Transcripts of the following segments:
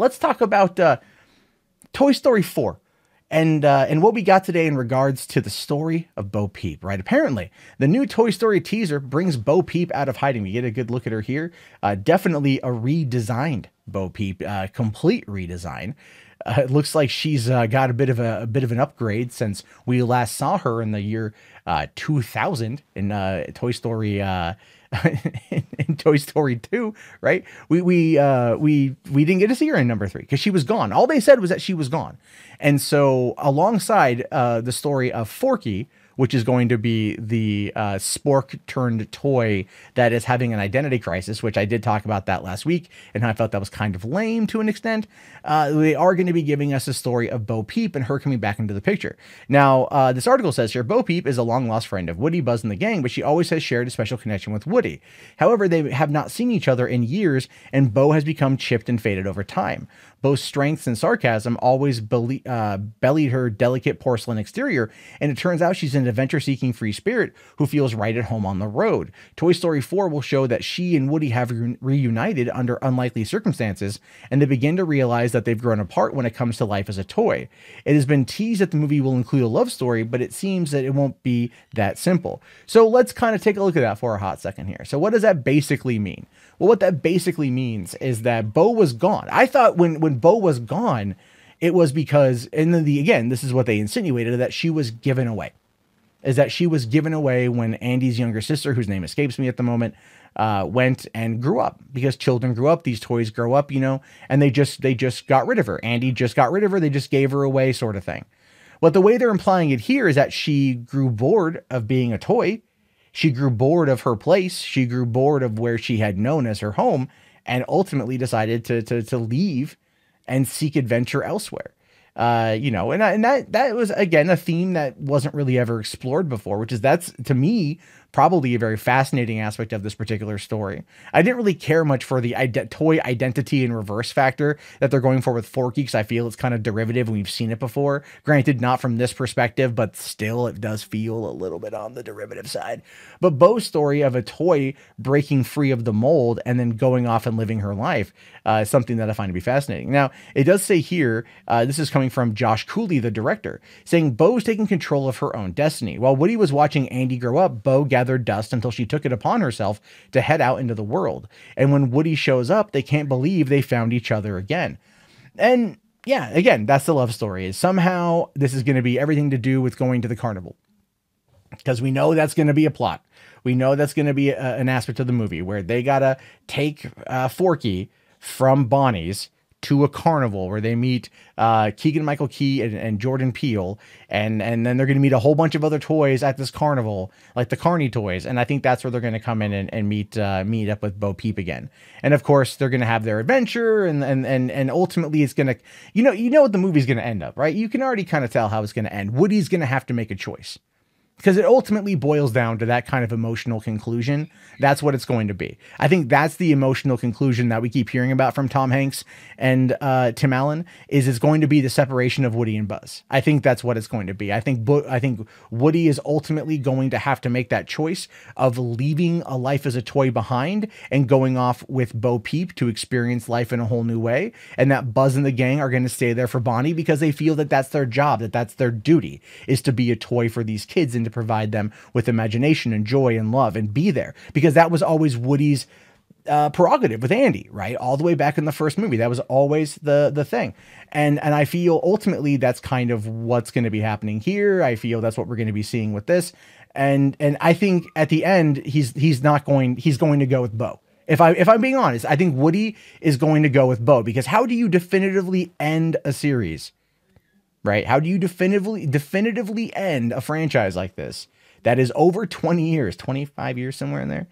let's talk about Toy Story 4 and what we got today in regards to the story of Bo Peep, right? Apparently, the new Toy Story teaser brings Bo Peep out of hiding. We get a good look at her here. Definitely a redesigned Bo Peep, complete redesign. It looks like she's got a bit of an upgrade since we last saw her in the year 2000 in Toy Story in Toy Story 2, right? We didn't get to see her in number 3 because she was gone. All they said was that she was gone. And so alongside the story of Forky, which is going to be the spork turned toy that is having an identity crisis, which I did talk about that last week and I felt that was kind of lame to an extent. They are going to be giving us a story of Bo Peep and her coming back into the picture. Now, this article says here, Bo Peep is a long lost friend of Woody, Buzz, and the gang, but she always has shared a special connection with Woody. However, they have not seen each other in years, and Bo has become chipped and faded over time. Bo's strengths and sarcasm always bellied her delicate porcelain exterior, and it turns out she's an adventure-seeking free spirit who feels right at home on the road. Toy Story 4 will show that she and Woody have reunited under unlikely circumstances, and they begin to realize that they've grown apart when it comes to life as a toy. It has been teased that the movie will include a love story, but it seems that it won't be that simple. So let's kind of take a look at that for a hot second here. So what does that basically mean? Well, what that basically means is that Bo was gone. I thought when Bo was gone, it was because, and then again, this is what they insinuated, that she was given away. Is that she was given away when Andy's younger sister, whose name escapes me at the moment, went and grew up, because children grew up, these toys grow up, you know, and they just got rid of her. Andy just got rid of her. They just gave her away, sort of thing. But the way they're implying it here is that she grew bored of being a toy. She grew bored of her place. She grew bored of where she had known as her home, and ultimately decided to leave and seek adventure elsewhere. You know, and that was, again, a theme that wasn't really ever explored before, which is, that's, to me, probably a very fascinating aspect of this particular story. I didn't really care much for the toy identity and reverse factor that they're going for with Forky, because I feel it's kind of derivative and we've seen it before. Granted, not from this perspective, but still it does feel a little bit on the derivative side. But Bo's story of a toy breaking free of the mold and then going off and living her life is something that I find to be fascinating. Now, it does say here, this is coming from Josh Cooley, the director, saying Bo's taking control of her own destiny. While Woody was watching Andy grow up, Bo gathered dust until she took it upon herself to head out into the world. And when Woody shows up, they can't believe they found each other again. And yeah, again, that's the love story, is somehow this is going to be everything to do with going to the carnival, because we know that's going to be a plot. We know that's going to be an aspect of the movie where they got to take Forky from Bonnie's to a carnival where they meet Keegan-Michael Key and Jordan Peele, and then they're going to meet a whole bunch of other toys at this carnival, like the Carney toys, and I think that's where they're going to come in and meet up with Bo Peep again. And of course, they're going to have their adventure, and ultimately it's going to, you know what the movie's going to end up, right? You can already kind of tell how it's going to end. Woody's going to have to make a choice, because it ultimately boils down to that kind of emotional conclusion. That's what it's going to be. I think that's the emotional conclusion that we keep hearing about from Tom Hanks and Tim Allen, is it's going to be the separation of Woody and Buzz. I think that's what it's going to be. I think Woody is ultimately going to have to make that choice of leaving a life as a toy behind and going off with Bo Peep to experience life in a whole new way. And that Buzz and the gang are going to stay there for Bonnie, because they feel that that's their job, that that's their duty, is to be a toy for these kids and to provide them with imagination and joy and love and be there, because that was always Woody's prerogative with Andy, right? All the way back in the first movie, that was always the thing. And I feel ultimately that's kind of what's going to be happening here. I feel that's what we're going to be seeing with this. And I think at the end, he's going to go with Bo. If I'm being honest, I think Woody is going to go with Bo, because how do you definitively end a series? Right? How do you definitively end a franchise like this that is over 20 years, 25 years, somewhere in there,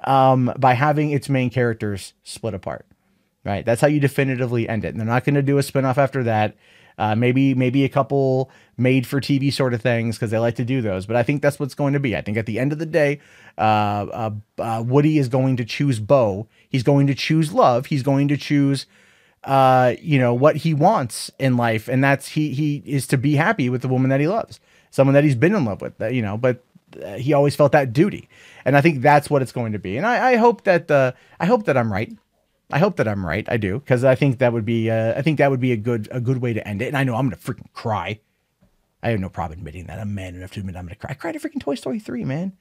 by having its main characters split apart? Right? That's how you definitively end it. And they're not going to do a spinoff after that. Maybe a couple made for TV sort of things, because they like to do those. But I think that's what's going to be. I think at the end of the day, Woody is going to choose Bo. He's going to choose love. He's going to choose you know, what he wants in life, and that's he is to be happy with the woman that he loves, someone that he's been in love with, you know, but he always felt that duty. And I think that's what it's going to be. And I hope that I'm right. I hope that I'm right. I do, because I think that would be a good way to end it. And I know I'm gonna freaking cry. I have no problem admitting that. I'm man enough to admit I'm gonna cry. I cried at freaking Toy Story 3, man.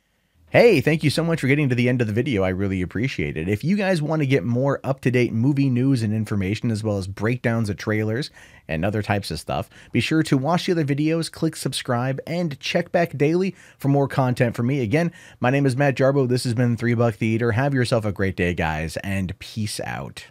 Hey, thank you so much for getting to the end of the video. I really appreciate it. If you guys want to get more up-to-date movie news and information, as well as breakdowns of trailers and other types of stuff, be sure to watch the other videos, click subscribe, and check back daily for more content from me. Again, my name is Matt Jarbo. This has been $3 Theater. Have yourself a great day, guys, and peace out.